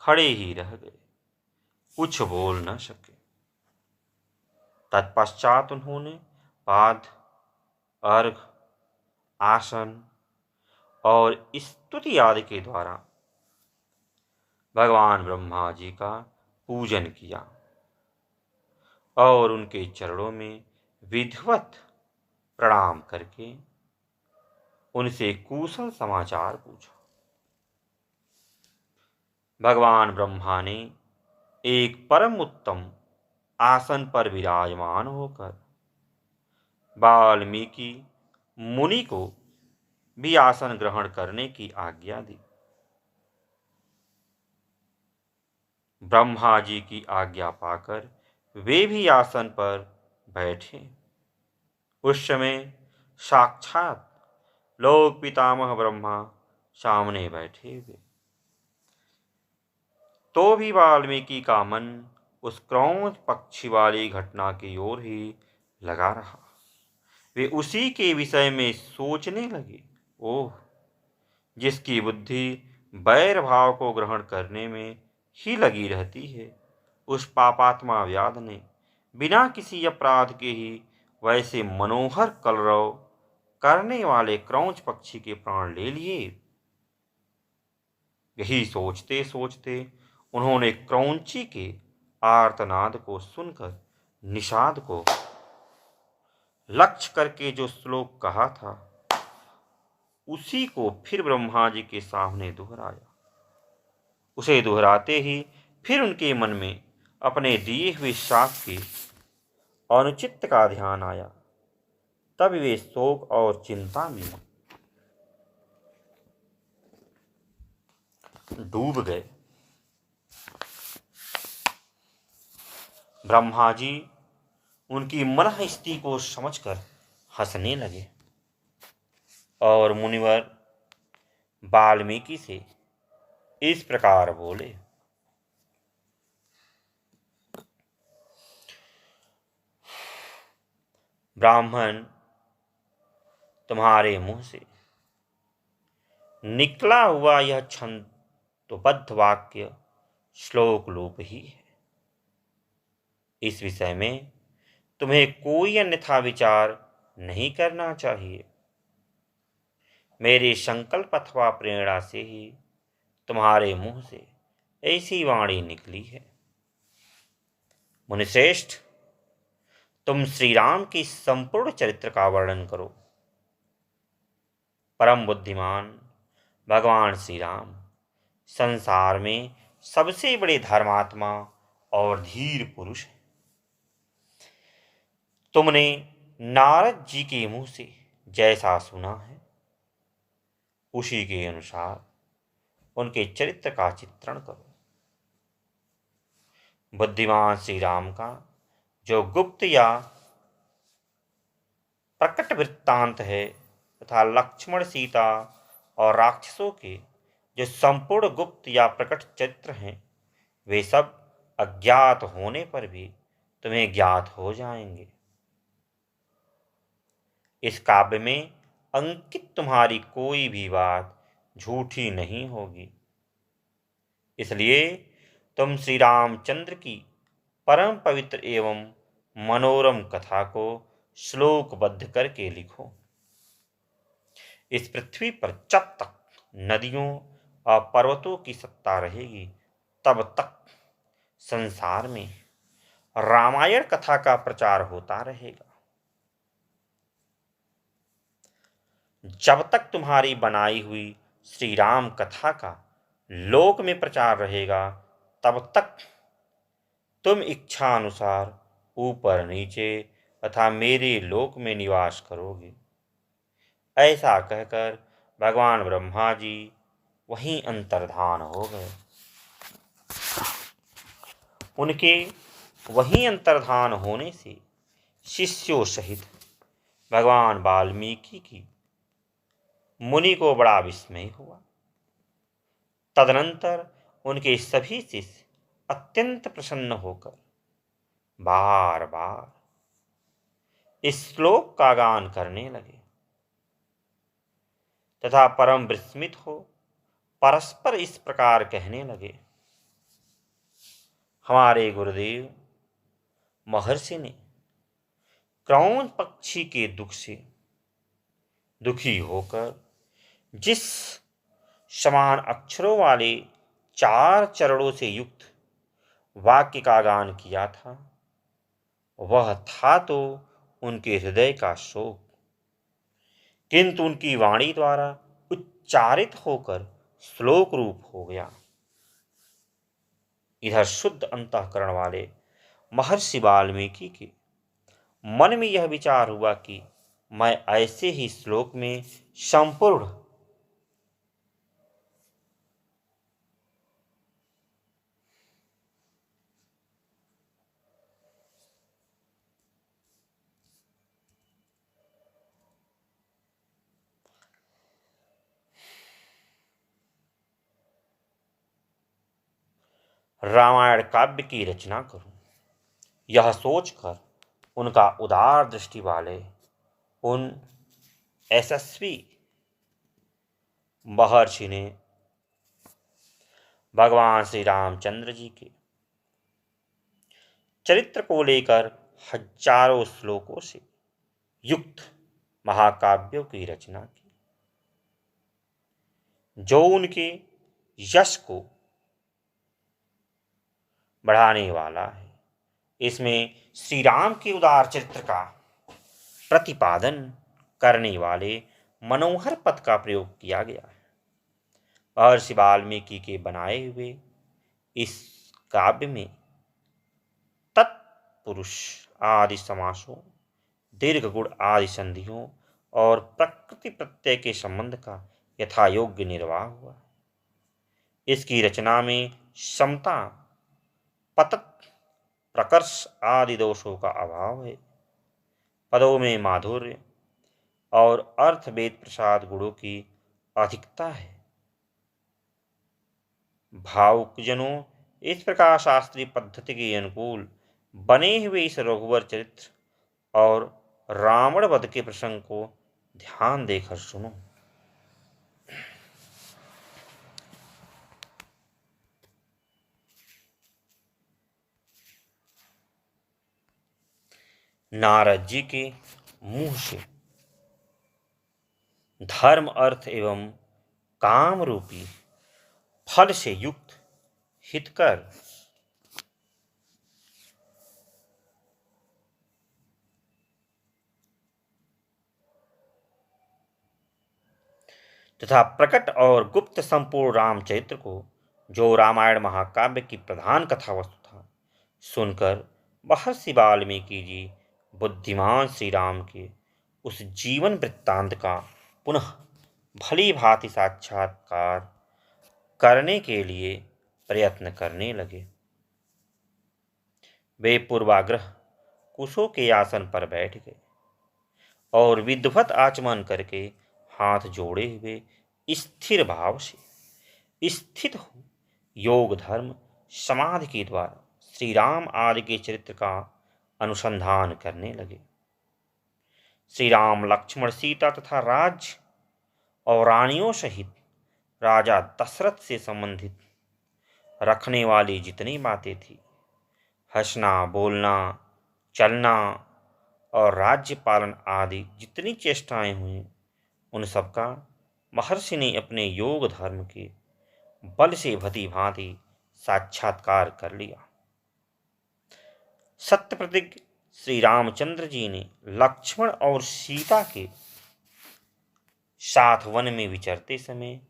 खड़े ही रह गए, कुछ बोल न सके। तत्पश्चात उन्होंने पाद, अर्घ, आसन और स्तुति आदि के द्वारा भगवान ब्रह्मा जी का पूजन किया और उनके चरणों में विधिवत प्रणाम करके उनसे कुशल समाचार पूछा। भगवान ब्रह्मा ने एक परम उत्तम आसन पर विराजमान होकर वाल्मीकि मुनि को भी आसन ग्रहण करने की आज्ञा दी। ब्रह्मा जी की आज्ञा पाकर वे भी आसन पर बैठे। उस समय साक्षात लोक पितामह ब्रह्मा सामने बैठे हुए। तो भी वाल्मीकि का मन उस क्रौंच पक्षी वाली घटना की ओर ही लगा रहा। वे उसी के विषय में सोचने लगे। ओह, जिसकी बुद्धि बैर भाव को ग्रहण करने में ही लगी रहती है, उस पापात्मा व्याध ने बिना किसी अपराध के ही वैसे मनोहर कलरव करने वाले क्रौंच पक्षी के प्राण ले लिए। यही सोचते सोचते उन्होंने क्रौंची के आर्तनाद को सुनकर निषाद को लक्ष्य करके जो श्लोक कहा था, उसी को फिर ब्रह्मा जी के सामने दोहराया। उसे दोहराते ही फिर उनके मन में अपने दिए हुए शाप के अनुचित का ध्यान आया। तब वे शोक और चिंता में डूब गए। ब्रह्मा जी उनकी मनः स्थिति को समझकर हंसने लगे और मुनिवर वाल्मीकि से इस प्रकार बोले। ब्राह्मण, तुम्हारे मुंह से निकला हुआ यह छंदोबद्ध वाक्य श्लोक रूप ही है। इस विषय में तुम्हें कोई अन्यथा विचार नहीं करना चाहिए। मेरे संकल्प अथवा प्रेरणा से ही तुम्हारे मुंह से ऐसी वाणी निकली है। मुनिश्रेष्ठ, तुम श्री राम की संपूर्ण चरित्र का वर्णन करो। परम बुद्धिमान भगवान श्री राम संसार में सबसे बड़े धर्मात्मा और धीर पुरुष हैं। तुमने नारद जी के मुंह से जैसा सुना है, उसी के अनुसार उनके चरित्र का चित्रण करो। बुद्धिमान श्री राम का जो गुप्त या प्रकट वृत्तांत है तथा लक्ष्मण, सीता और राक्षसों के जो संपूर्ण गुप्त या प्रकट चरित्र हैं, वे सब अज्ञात होने पर भी तुम्हें ज्ञात हो जाएंगे। इस काव्य में अंकित तुम्हारी कोई भी बात झूठी नहीं होगी। इसलिए तुम श्री रामचंद्र की परम पवित्र एवं मनोरम कथा को श्लोकबद्ध करके लिखो। इस पृथ्वी पर जब तक नदियों और पर्वतों की सत्ता रहेगी, तब तक संसार में रामायण कथा का प्रचार होता रहेगा। जब तक तुम्हारी बनाई हुई श्री राम कथा का लोक में प्रचार रहेगा, तब तक तुम इच्छा अनुसार ऊपर नीचे तथा मेरे लोक में निवास करोगे। ऐसा कहकर भगवान ब्रह्मा जी वहीं अंतर्धान हो गए। उनके वहीं अंतर्धान होने से शिष्यों सहित भगवान वाल्मीकि की मुनि को बड़ा विस्मय हुआ। तदनंतर उनके सभी शिष्य अत्यंत प्रसन्न होकर बार बार इस श्लोक का गान करने लगे तथा परम विस्मित हो परस्पर इस प्रकार कहने लगे। हमारे गुरुदेव महर्षि ने क्रौंच पक्षी के दुख से दुखी होकर जिस समान अक्षरों वाले 4 चरणों से युक्त वाक्य का गान किया था, वह था तो उनके हृदय का शोक, किंतु उनकी वाणी द्वारा उच्चारित होकर श्लोक रूप हो गया। इधर शुद्ध अंतःकरण वाले महर्षि वाल्मीकि के मन में यह विचार हुआ कि मैं ऐसे ही श्लोक में संपूर्ण रामायण काव्य की रचना करूं। यह सोचकर उनका उदार दृष्टि वाले उन यशस्वी महर्षि ने भगवान श्री रामचंद्र जी के चरित्र को लेकर हजारों श्लोकों से युक्त महाकाव्यों की रचना की, जो उनके यश को बढ़ाने वाला है। इसमें श्री राम के उदार चरित्र का प्रतिपादन करने वाले मनोहर पद का प्रयोग किया गया है। महर्षि वाल्मीकि के बनाए हुए इस काव्य में तत्पुरुष आदि समासों, दीर्घ गुण आदि संधियों और प्रकृति प्रत्यय के संबंध का यथायोग्य निर्वाह हुआ। इसकी रचना में समता, पतत, प्रकर्ष आदि दोषों का अभाव है। पदों में माधुर्य और अर्थवेद प्रसाद गुणों की अधिकता है। भावुकजनों, इस प्रकार शास्त्रीय पद्धति के अनुकूल बने हुए इस रघुवर चरित्र और रावण वध के प्रसंग को ध्यान देकर सुनो। नारद जी के मुंह से धर्म, अर्थ एवं काम रूपी फल से युक्त हितकर तथा प्रकट और गुप्त संपूर्ण रामचरित्र को, जो रामायण महाकाव्य की प्रधान कथा वस्तु था, सुनकर महर्षि वाल्मीकि जी बुद्धिमान श्री राम के उस जीवन वृत्तांत का पुनः भली भांति साक्षात्कार करने के लिए प्रयत्न करने लगे। वे पूर्वाग्रह कुशों के आसन पर बैठ गए और विद्वत आचमन करके हाथ जोड़े हुए स्थिर भाव से स्थित हो योग, धर्म, समाधि के द्वारा श्री राम आदि के चरित्र का अनुसंधान करने लगे। श्री राम, लक्ष्मण, सीता तथा राज्य और रानियों सहित राजा दशरथ से संबंधित रखने वाली जितनी बातें थी, हंसना, बोलना, चलना और राज्य पालन आदि जितनी चेष्टाएं हुई, उन सबका महर्षि ने अपने योग धर्म के बल से भली भांति साक्षात्कार कर लिया। सत्य प्रतिज्ञ श्री रामचंद्र जी ने लक्ष्मण और सीता के साथ वन में विचरते समय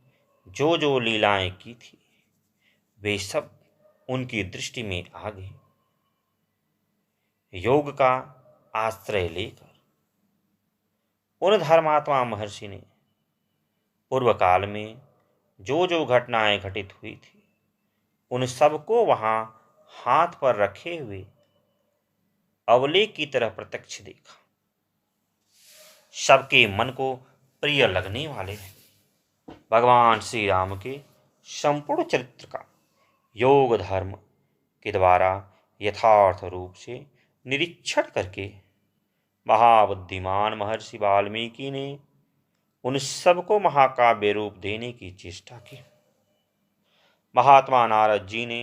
जो जो लीलाएं की थी, वे सब उनकी दृष्टि में आ गई। योग का आश्रय लेकर उन धर्मात्मा महर्षि ने पूर्व काल में जो जो घटनाएं घटित हुई थी, उन सबको वहां हाथ पर रखे हुए अवलेख की तरह प्रत्यक्ष देखा। सबके मन को प्रिय लगने वाले भगवान श्री राम के संपूर्ण चरित्र का योग धर्म के द्वारा यथार्थ रूप से निरीक्षण करके महाबुद्धिमान महर्षि वाल्मीकि ने उन सबको महाकाव्य रूप देने की चेष्टा की। महात्मा नारद जी ने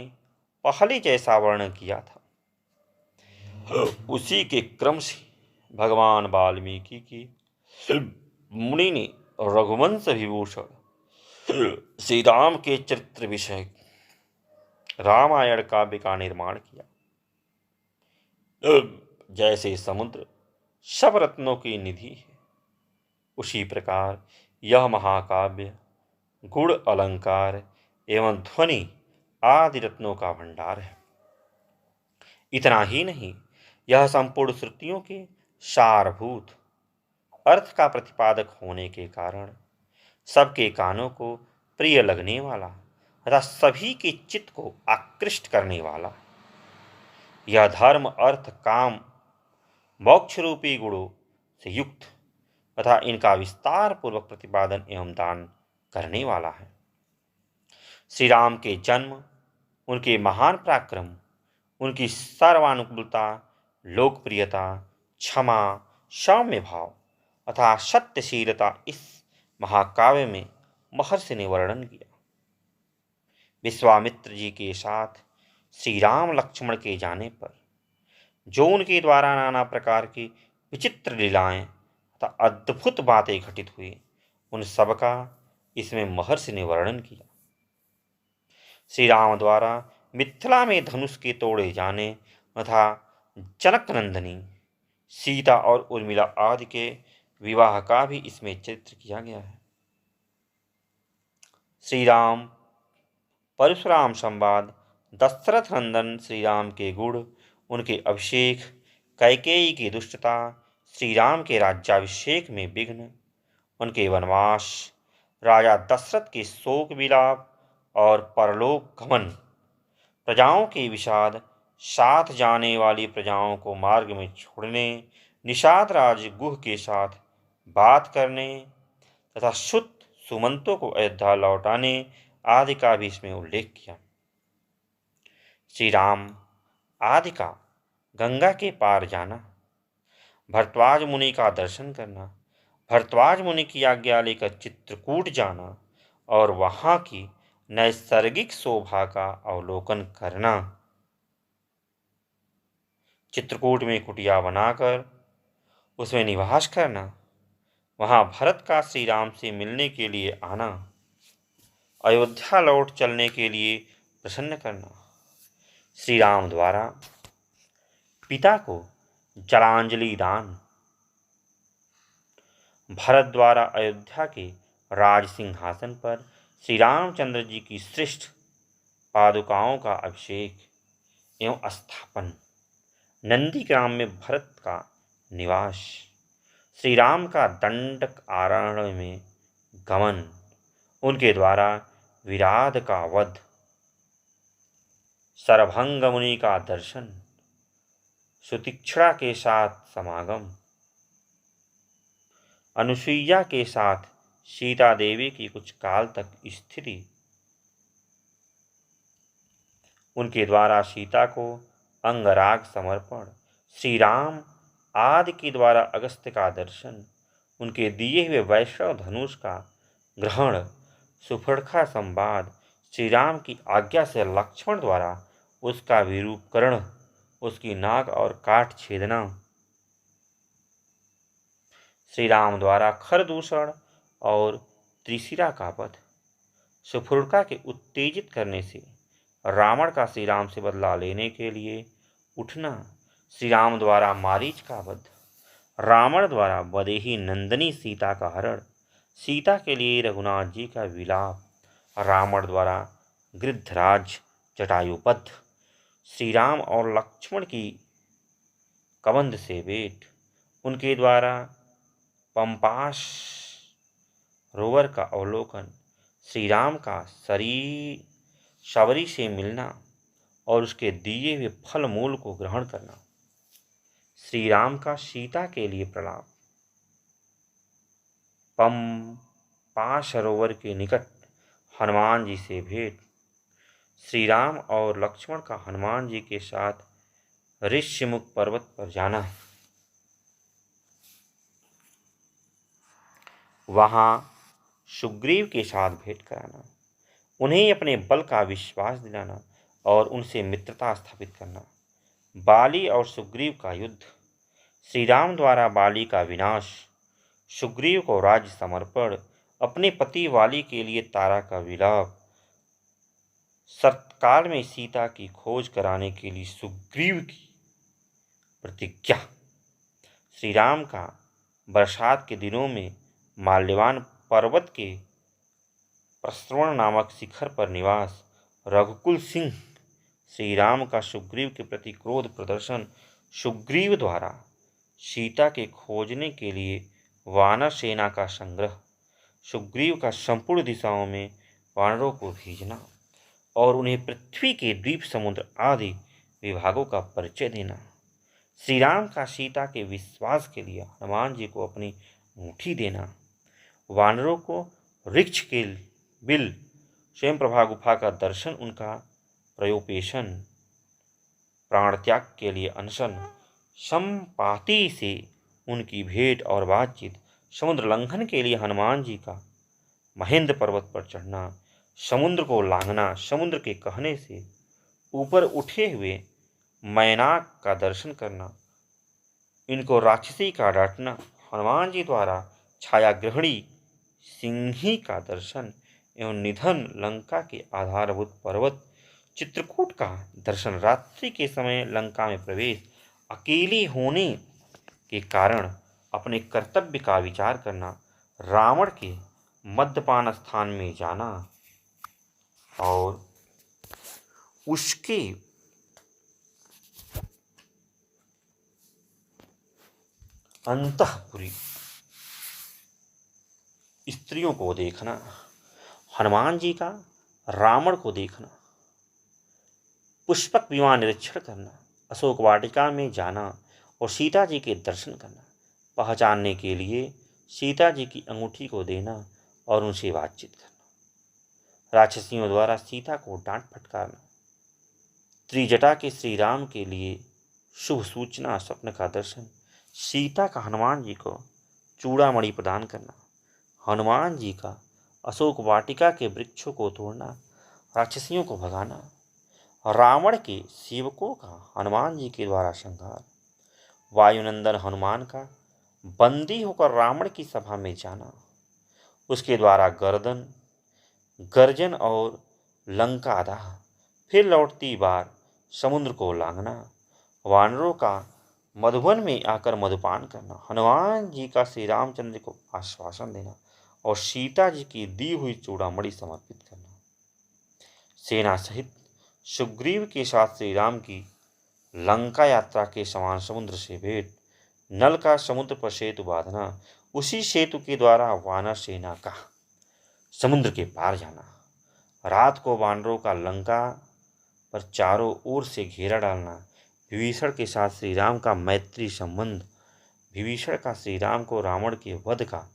पहले जैसा वर्णन किया था, उसी के क्रम से भगवान वाल्मीकि की मुनि ने रघुवंश विभूषण श्री राम के चरित्र विषय रामायण काव्य का निर्माण किया। जैसे समुद्र सब रत्नों की निधि है, उसी प्रकार यह महाकाव्य गुण, अलंकार एवं ध्वनि आदि रत्नों का भंडार है। इतना ही नहीं, यह संपूर्ण श्रुतियों के सारभूत अर्थ का प्रतिपादक होने के कारण सबके कानों को प्रिय लगने वाला तथा सभी के चित्त को आकृष्ट करने वाला यह धर्म अर्थ काम मोक्ष रूपी गुणों से युक्त तथा इनका विस्तार पूर्वक प्रतिपादन एवं दान करने वाला है। श्री राम के जन्म, उनके महान पराक्रम, उनकी सर्वानुकूलता, लोकप्रियता, क्षमा, सौम्य भाव तथा सत्यशीलता इस महाकाव्य में महर्षि ने वर्णन किया। विश्वामित्र जी के साथ श्री राम लक्ष्मण के जाने पर जो उनके द्वारा नाना प्रकार की विचित्र लीलाएं तथा अद्भुत बातें घटित हुई, उन सब का इसमें महर्षि ने वर्णन किया। श्री राम द्वारा मिथिला में धनुष के तोड़े जाने तथा जनक नंदिनी सीता और उर्मिला आदि के विवाह का भी इसमें चित्र किया गया है। श्री राम परशुराम संवाद, दशरथ नंदन श्री राम के गुण, उनके अभिषेक, कैकेयी की दुष्टता, श्री राम के राज्याभिषेक में विघ्न, उनके वनवास, राजा दशरथ के शोक विलाप और परलोक गमन, प्रजाओं के विषाद, साथ जाने वाली प्रजाओं को मार्ग में छोड़ने, निषाद राज गुह के साथ बात करने तथा शुद्ध सुमंतों को अयोध्या लौटाने आदि का भी इसमें उल्लेख किया। श्री राम आदि का गंगा के पार जाना, भरद्वाज मुनि का दर्शन करना, भरद्वाज मुनि की आज्ञा लेकर चित्रकूट जाना और वहाँ की नैसर्गिक शोभा का अवलोकन करना, चित्रकूट में कुटिया बनाकर उसमें निवास करना, वहाँ भरत का श्री राम से मिलने के लिए आना, अयोध्या लौट चलने के लिए प्रसन्न करना, श्री राम द्वारा पिता को जलांजलि दान, भरत द्वारा अयोध्या के राज सिंहासन पर श्री रामचंद्र जी की श्रेष्ठ पादुकाओं का अभिषेक एवं स्थापन, नंदीग्राम में भरत का निवास, श्री राम का दंडक आरण्य में गमन, उनके द्वारा विराध का वध, सरभंग मुनि का दर्शन, सुतीक्ष्णा के साथ समागम, अनुसुईया के साथ सीता देवी की कुछ काल तक स्थिति, उनके द्वारा सीता को अंगराग समर्पण, श्री राम आदि के द्वारा अगस्त्य का दर्शन, उनके दिए हुए वैष्णव धनुष का ग्रहण, सुफड़खा संवाद, श्री राम की आज्ञा से लक्ष्मण द्वारा उसका विरूपकरण, उसकी नाक और काट छेदना, श्री राम द्वारा खरदूषण और त्रिशिरा का वध, सुफुड़का के उत्तेजित करने से रावण का श्री राम से बदला लेने के लिए उठना, श्री राम द्वारा मारीच का वध, रावण द्वारा वदेही नंदिनी सीता का हरण, सीता के लिए रघुनाथ जी का विलाप, रावण द्वारा गृद्धराज जटायुवध, श्री राम और लक्ष्मण की कबंध से भेंट, उनके द्वारा पंपास रोवर का अवलोकन, श्री राम का शबरी से मिलना और उसके दिए हुए फल मूल को ग्रहण करना, श्री राम का सीता के लिए प्रलाप, पंपा सरोवर के निकट हनुमान जी से भेंट, श्री राम और लक्ष्मण का हनुमान जी के साथ ऋष्यमुख पर्वत पर जाना, वहाँ सुग्रीव के साथ भेंट कराना, उन्हें अपने बल का विश्वास दिलाना और उनसे मित्रता स्थापित करना, बाली और सुग्रीव का युद्ध, श्री राम द्वारा बाली का विनाश, सुग्रीव को राज्य समर्पण, अपने पति वाली के लिए तारा का विलाप, सत्काल में सीता की खोज कराने के लिए सुग्रीव की प्रतिज्ञा, श्री राम का बरसात के दिनों में माल्यवान पर्वत के प्रस्रवण नामक शिखर पर निवास, रघुकुल सिंह श्री राम का सुग्रीव के प्रति क्रोध प्रदर्शन, सुग्रीव द्वारा सीता के खोजने के लिए वानर सेना का संग्रह, सुग्रीव का संपूर्ण दिशाओं में वानरों को भेजना और उन्हें पृथ्वी के द्वीप समुद्र आदि विभागों का परिचय देना, श्री राम का सीता के विश्वास के लिए हनुमान जी को अपनी मुट्ठी देना, वानरों को वृक्ष के बिल स्वयं प्रभा गुफा का दर्शन, उनका प्रयोपेशन, प्राण त्याग के लिए अनशन, संपाति से उनकी भेंट और बातचीत, समुद्र लंघन के लिए हनुमान जी का महेंद्र पर्वत पर चढ़ना, समुद्र को लांघना, समुद्र के कहने से ऊपर उठे हुए मैनाक का दर्शन करना, इनको राक्षसी का डांटना, हनुमान जी द्वारा छायाग्रहणी सिंही का दर्शन एवं निधन, लंका के आधारभूत पर्वत चित्रकूट का दर्शन, रात्रि के समय लंका में प्रवेश, अकेले होने के कारण अपने कर्तव्य का विचार करना, रावण के मद्यपान स्थान में जाना और उसके अंतःपुरी स्त्रियों को देखना, हनुमान जी का रावण को देखना, पुष्पक विमान निरीक्षण करना, अशोक वाटिका में जाना और सीता जी के दर्शन करना, पहचानने के लिए सीता जी की अंगूठी को देना और उनसे बातचीत करना, राक्षसियों द्वारा सीता को डांट फटकारना, त्रिजटा के श्री राम के लिए शुभ सूचना, स्वप्न का दर्शन, सीता का हनुमान जी को चूड़ामणि प्रदान करना, हनुमान जी का अशोक वाटिका के वृक्षों को तोड़ना, राक्षसियों को भगाना, रावण के सेवकों का हनुमान जी के द्वारा संहार, वायुनंदन हनुमान का बंदी होकर रावण की सभा में जाना, उसके द्वारा गर्दन गर्जन और लंका दाह, फिर लौटती बार समुद्र को लांघना, वानरों का मधुवन में आकर मधुपान करना, हनुमान जी का श्री रामचंद्र को आश्वासन देना और सीता जी की दी हुई चूड़ामणि समर्पित करना, सेना सहित सुग्रीव के साथ श्री राम की लंका यात्रा के समान समुद्र से भेंट, नल का समुद्र पर सेतु बांधना, उसी सेतु के द्वारा वानर सेना का समुद्र के पार जाना, रात को वानरों का लंका पर चारों ओर से घेरा डालना, विभीषण के साथ श्री राम का मैत्री संबंध, विभीषण का श्री राम को रावण के वध का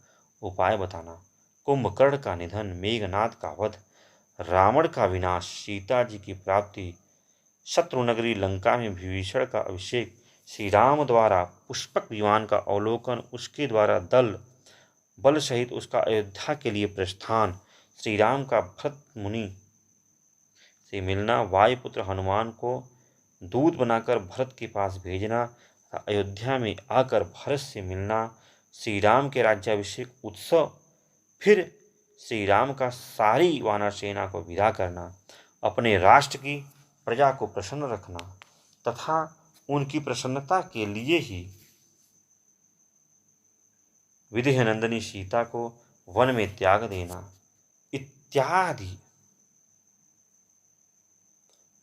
उपाय बताना, कुंभकर्ण का निधन, मेघनाद का वध, रावण का विनाश, सीता जी की प्राप्ति, शत्रुनगरी लंका में विभीषण का अभिषेक, श्री राम द्वारा पुष्पक विमान का अवलोकन, उसके द्वारा दल बल सहित उसका अयोध्या के लिए प्रस्थान, श्री राम का भरत मुनि से मिलना, वायुपुत्र हनुमान को दूत बनाकर भरत के पास भेजना, अयोध्या में आकर भरत से मिलना, श्री राम के राज्याभिषेक उत्सव, फिर श्री राम का सारी वानर सेना को विदा करना, अपने राष्ट्र की प्रजा को प्रसन्न रखना तथा उनकी प्रसन्नता के लिए ही विदेहनंदिनी सीता को वन में त्याग देना इत्यादि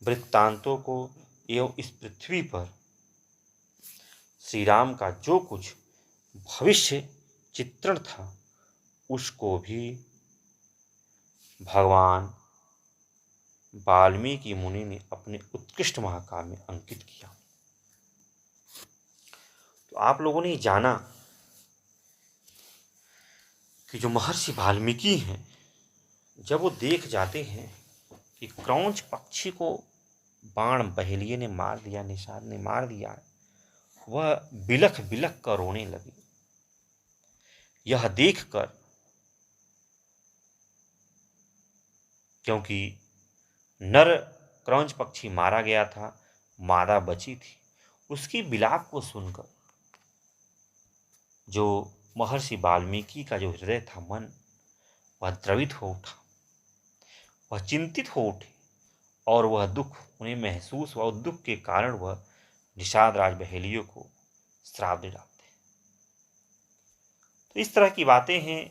वृत्तांतों को एवं इस पृथ्वी पर श्री राम का जो कुछ भविष्य चित्रण था उसको भी भगवान वाल्मीकि मुनि ने अपने उत्कृष्ट महाकाव्य में अंकित किया। तो आप लोगों ने जाना कि जो महर्षि वाल्मीकि हैं, जब वो देख जाते हैं कि क्रौंच पक्षी को बाण बहेलिये ने मार दिया, निषाद ने मार दिया, वह बिलख बिलख कर रोने लगी। यह देखकर, क्योंकि नर क्रौंच पक्षी मारा गया था, मादा बची थी, उसकी विलाप को सुनकर जो महर्षि वाल्मीकि का जो हृदय था, मन, वह द्रवित हो उठा, वह चिंतित हो उठे और वह दुख उन्हें महसूस हुआ। दुख के कारण वह निषाद राज बहेलियों को श्राप दे डालते हैं। तो इस तरह की बातें हैं।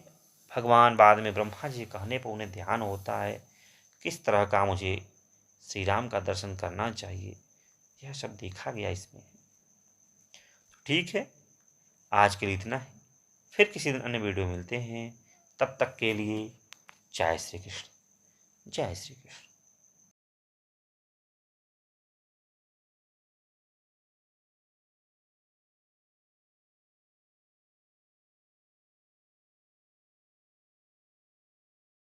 भगवान बाद में ब्रह्मा जी कहने पर उन्हें ध्यान होता है किस तरह का मुझे श्री राम का दर्शन करना चाहिए, यह सब देखा गया इसमें। ठीक है, आज के लिए इतना है। फिर किसी दिन अन्य वीडियो मिलते हैं। तब तक के लिए जय श्री कृष्ण, जय श्री कृष्ण।